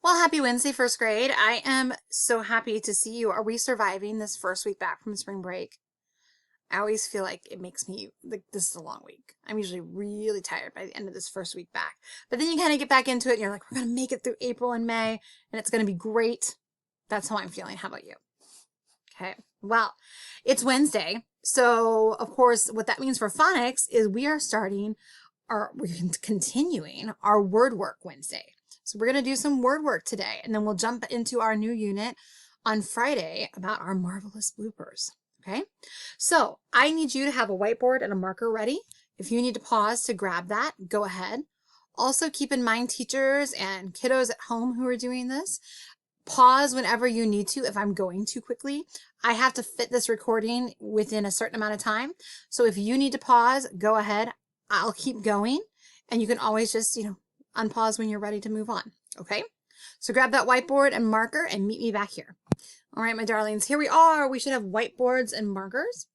Well, happy Wednesday, first grade. I am so happy to see you. Are we surviving this first week back from spring break? I always feel like it makes me like this is a long week. I'm usually really tired by the end of this first week back. But then you kind of get back into it and you're like, we're going to make it through April and May and it's going to be great. That's how I'm feeling. How about you? Okay. Well, it's Wednesday. So, of course, what that means for phonics is we're continuing our word work Wednesday. So we're going to do some word work today, and then we'll jump into our new unit on Friday about our marvelous bloopers. Okay. So I need you to have a whiteboard and a marker ready. If you need to pause to grab that, go ahead. Also keep in mind, teachers and kiddos at home who are doing this, pause whenever you need to. If I'm going too quickly, I have to fit this recording within a certain amount of time. So if you need to pause, go ahead. I'll keep going, and you can always just, unpause when you're ready to move on. Okay. So grab that whiteboard and marker and meet me back here. All right, my darlings, here we are. We should have whiteboards and markers.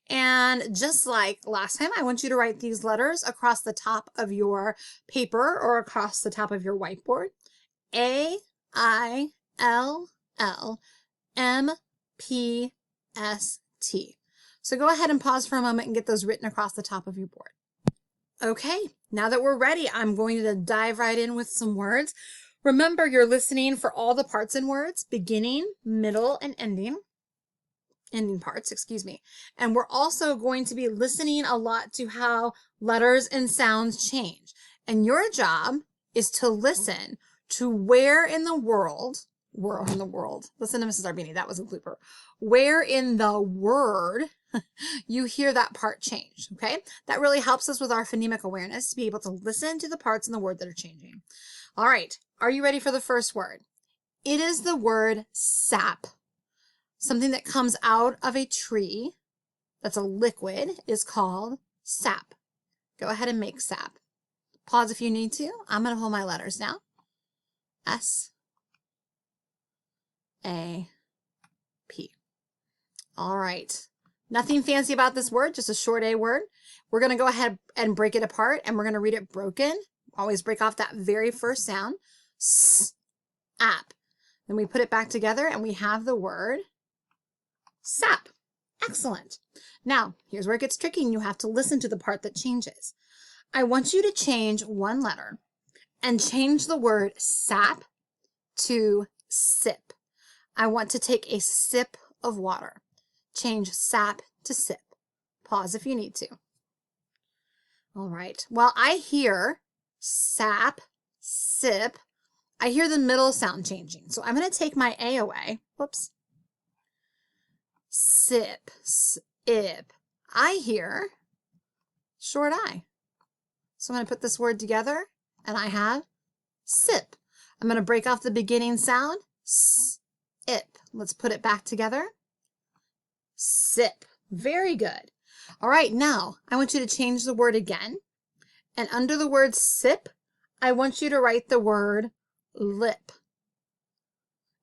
And just like last time, I want you to write these letters across the top of your paper or across the top of your whiteboard. A, I, L, L, M, P, S, T. So go ahead and pause for a moment and get those written across the top of your board. Okay, now that we're ready, I'm going to dive right in with some words. Remember, you're listening for all the parts in words, beginning, middle, and ending parts, excuse me. And we're also going to be listening a lot to how letters and sounds change. And your job is to listen to where in the world, listen to Mrs. Arbini, that was a blooper, where in the word you hear that part change, okay? That really helps us with our phonemic awareness to be able to listen to the parts in the word that are changing. All right, are you ready for the first word? It is the word sap. Something that comes out of a tree that's a liquid is called sap. Go ahead and make sap. Pause if you need to. I'm going to hold my letters now. S, A, P. All right. Nothing fancy about this word, just a short A word. We're going to go ahead and break it apart, and we're going to read it broken. Always break off that very first sound. S-ap. Then we put it back together, and we have the word sap. Excellent. Now, here's where it gets tricky, and you have to listen to the part that changes. I want you to change one letter and change the word sap to sip. I want to take a sip of water. Change sap to sip. Pause if you need to. All right. Well, I hear sap, sip. I hear the middle sound changing. So I'm going to take my A away. Whoops. Sip, sip. I hear short I. So I'm going to put this word together, and I have sip. I'm going to break off the beginning sound. Sip. Let's put it back together. Sip. Very good. All right, now I want you to change the word again. And under the word sip, I want you to write the word lip.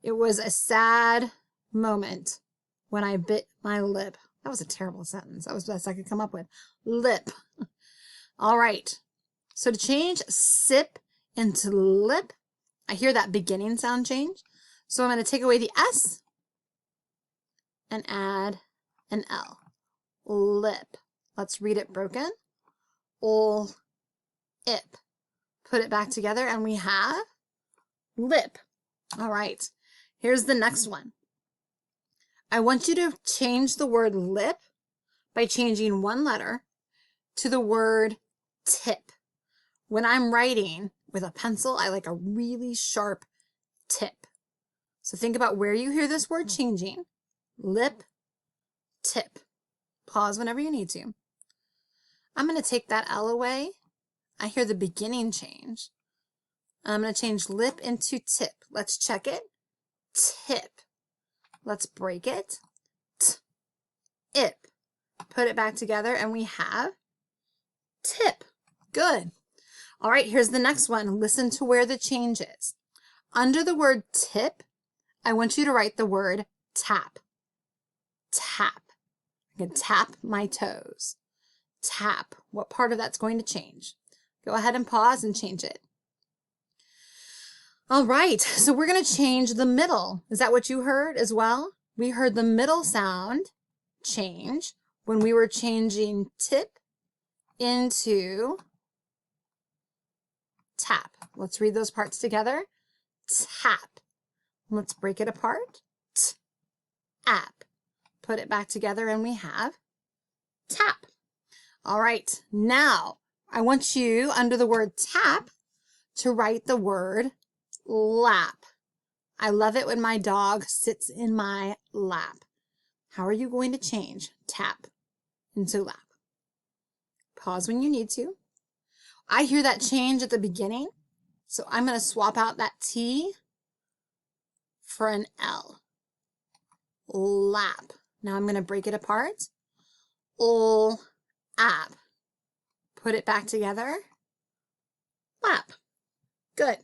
It was a sad moment when I bit my lip. That was a terrible sentence. That was the best I could come up with. Lip. All right. So to change sip into lip, I hear that beginning sound change. So I'm going to take away the S and add an L. Lip. Let's read it broken. Ip. Put it back together and we have lip. All right. Here's the next one. I want you to change the word lip by changing one letter to the word tip. When I'm writing with a pencil, I like a really sharp tip. So think about where you hear this word changing. Lip, tip. Pause whenever you need to. I'm going to take that L away. I hear the beginning change. I'm going to change lip into tip. Let's check it. Tip. Let's break it. Ip. Put it back together and we have tip. Good. All right, here's the next one. Listen to where the change is. Under the word tip, I want you to write the word tap. Tap. I can tap my toes. Tap. What part of that's going to change? Go ahead and pause and change it. All right, so we're going to change the middle. Is that what you heard as well? We heard the middle sound change when we were changing tip into tap. Let's read those parts together. Tap. Let's break it apart. T-ap. Put it back together and we have tap. All right, now I want you under the word tap to write the word lap. I love it when my dog sits in my lap. How are you going to change tap into lap? Pause when you need to. I hear that change at the beginning, so I'm going to swap out that T for an L. Lap. Now I'm going to break it apart. L-ap. Put it back together. Lap. Good.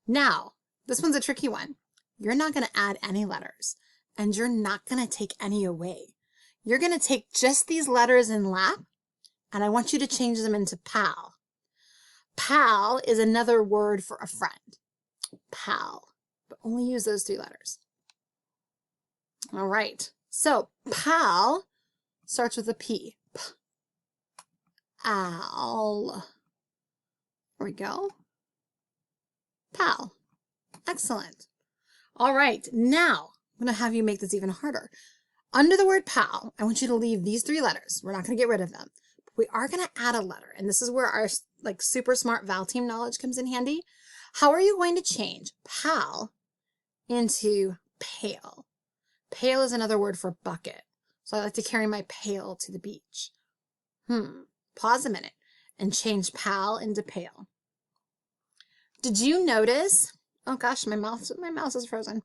Now, this one's a tricky one. You're not going to add any letters, and you're not going to take any away. You're going to take just these letters in lap, and I want you to change them into pal. Pal is another word for a friend. Pal. But only use those 3 letters. All right. So, pal starts with a P. P-al. There we go. Pal. Excellent. All right. Now, I'm going to have you make this even harder. Under the word pal, I want you to leave these 3 letters. We're not going to get rid of them. But we are going to add a letter. And this is where our super smart Val team knowledge comes in handy. How are you going to change pal into pail? Pail is another word for bucket. So I like to carry my pail to the beach. Pause a minute and change pal into pail. Did you notice? Oh gosh, my mouse is frozen.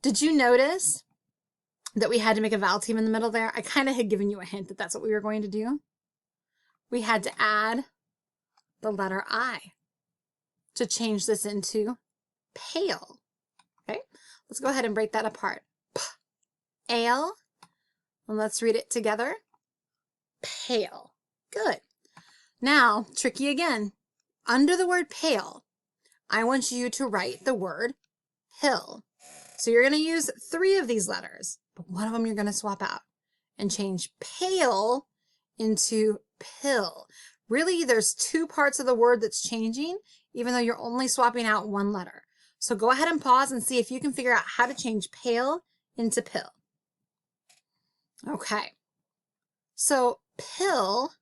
Did you notice that we had to make a vowel team in the middle there? I kind of had given you a hint that that's what we were going to do. We had to add the letter I to change this into pale. Okay, let's go ahead and break that apart. P-ale, and let's read it together. Pale. Good. Now, tricky again. Under the word pale, I want you to write the word pill. So you're going to use 3 of these letters, but one of them you're going to swap out and change pale into pill. Really, there's 2 parts of the word that's changing, even though you're only swapping out 1 letter. So go ahead and pause and see if you can figure out how to change pale into pill. Okay. So pill,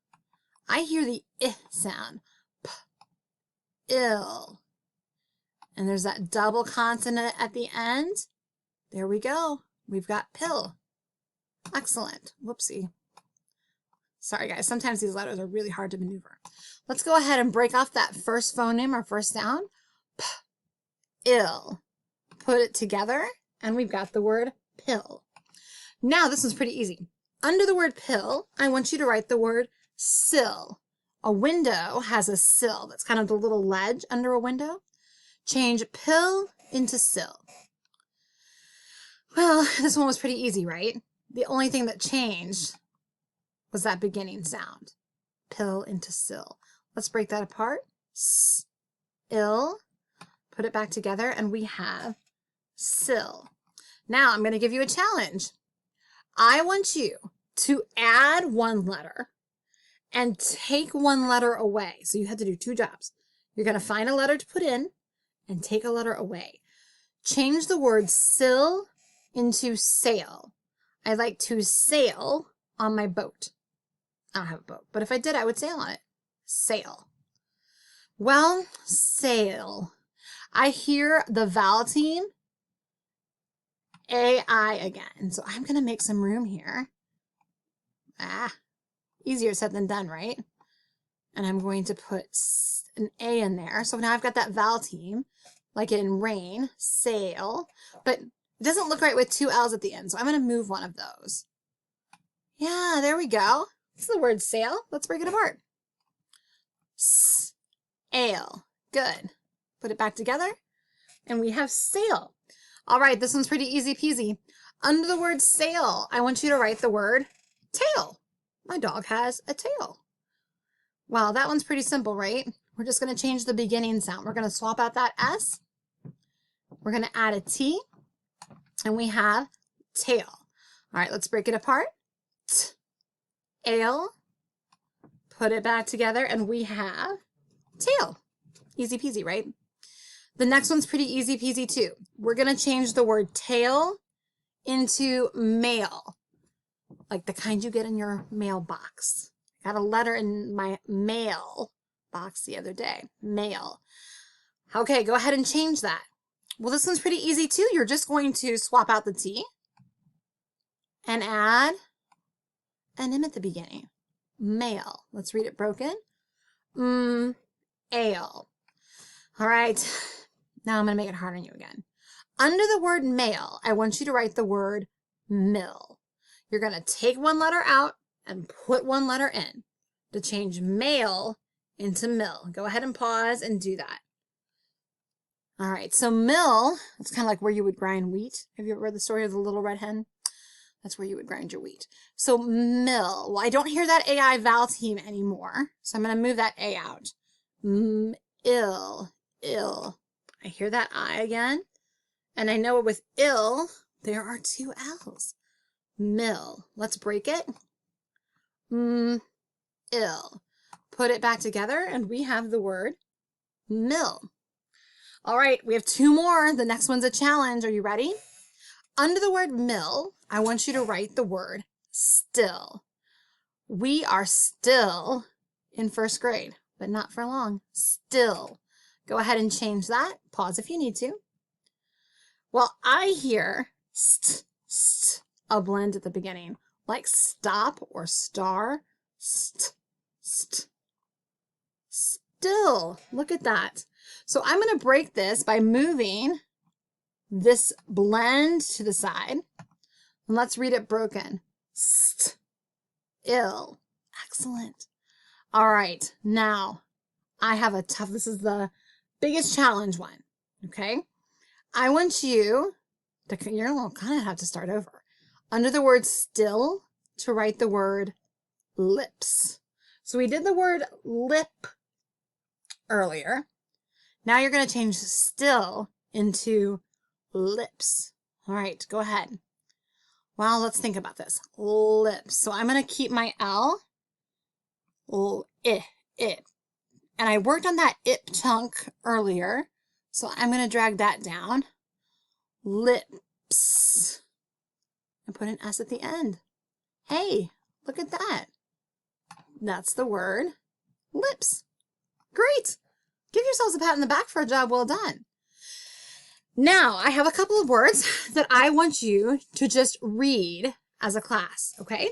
I hear the I sound. P-ill. And there's that double consonant at the end. There we go. We've got pill. Excellent. Whoopsie. Sorry, guys. Sometimes these letters are really hard to maneuver. Let's go ahead and break off that first phoneme, our first sound. P-ill. Put it together, and we've got the word pill. Now, this one's pretty easy. Under the word pill, I want you to write the word sill. A window has a sill. That's kind of the little ledge under a window. Change pill into sill. Well, this one was pretty easy, right? The only thing that changed was that beginning sound. Pill into sill. Let's break that apart. S-ill. Put it back together, and we have sill. Now, I'm going to give you a challenge. I want you to add 1 letter and take 1 letter away. So you have to do 2 jobs. You're going to find a letter to put in and take a letter away. Change the word sill into sail. I like to sail on my boat. I don't have a boat, but if I did, I would sail on it. Sail. Well, sail. I hear the vowel team, A-I again. So I'm going to make some room here. Easier said than done, right? And I'm going to put an A in there. So now I've got that vowel team, like in rain, sail, but it doesn't look right with 2 L's at the end. So I'm going to move one of those. Yeah, there we go. It's the word sail. Let's break it apart. S-ale. Good. Put it back together, and we have sail. All right, this one's pretty easy peasy. Under the word sail, I want you to write the word tail. My dog has a tail. Wow, that one's pretty simple, right? We're just going to change the beginning sound. We're going to swap out that S We're going to add a T, and we have tail. All right, let's break it apart. Ale. Put it back together, and we have tail. Easy peasy, right? The next one's pretty easy peasy too. We're going to change the word tail into mail, like the kind you get in your mailbox. I got a letter in my mail box the other day. Mail. Okay, go ahead and change that. Well, this one's pretty easy too. You're just going to swap out the T and add an M at the beginning. Mail. Let's read it broken. Ale. All right. Now I'm going to make it hard on you again. Under the word mail, I want you to write the word mill. You're going to take one letter out and put one letter in to change mail into mill. Go ahead and pause and do that. All right, so mill, it's kind of like where you would grind wheat. Have you ever read the story of the little red hen? That's where you would grind your wheat. So mill, well, I don't hear that AI vowel team anymore, so I'm going to move that A out. Ill. I hear that I again, and I know with ill, there are two L's. Mill. Let's break it. Ill. Put it back together, and we have the word mill. All right, we have two more. The next one's a challenge. Are you ready? Under the word mill, I want you to write the word still. We are still in first grade, but not for long. Still. Go ahead and change that. Pause if you need to. Well, I hear a blend at the beginning, like stop or star. Still. Look at that. So I'm going to break this by moving this blend to the side. And let's read it broken. Ill. Excellent. All right. Now I have a tough, this is the biggest challenge one. Okay. I want you to, you're going to kind of have to start over. Under the word still, to write the word lips. So we did the word lip earlier. Now you're going to change still into lips. All right, go ahead. Well, let's think about this. Lips. So I'm going to keep my L. It. And I worked on that ip chunk earlier. So I'm going to drag that down. Lips. And put an S at the end. Hey, look at that. That's the word lips. Great. Give yourselves a pat on the back for a job well done. Now, I have a couple of words that I want you to just read as a class, okay?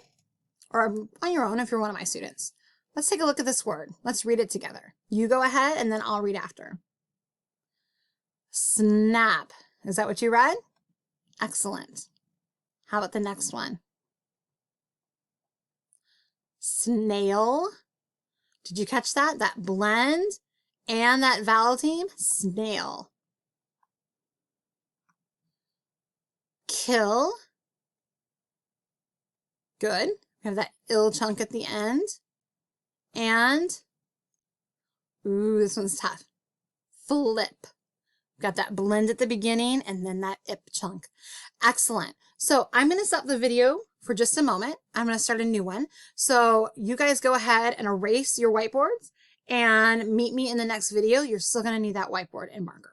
Or on your own if you're one of my students. Let's take a look at this word. Let's read it together. You go ahead and then I'll read after. Snap. Is that what you read? Excellent. How about the next one? Snail. Did you catch that? That blend and that vowel team? Snail. Kill. Good. We have that ill chunk at the end. And, ooh, this one's tough. Flip. Got that blend at the beginning and then that ip chunk. Excellent. So I'm going to stop the video for just a moment. I'm going to start a new one. So you guys go ahead and erase your whiteboards and meet me in the next video. You're still going to need that whiteboard and marker.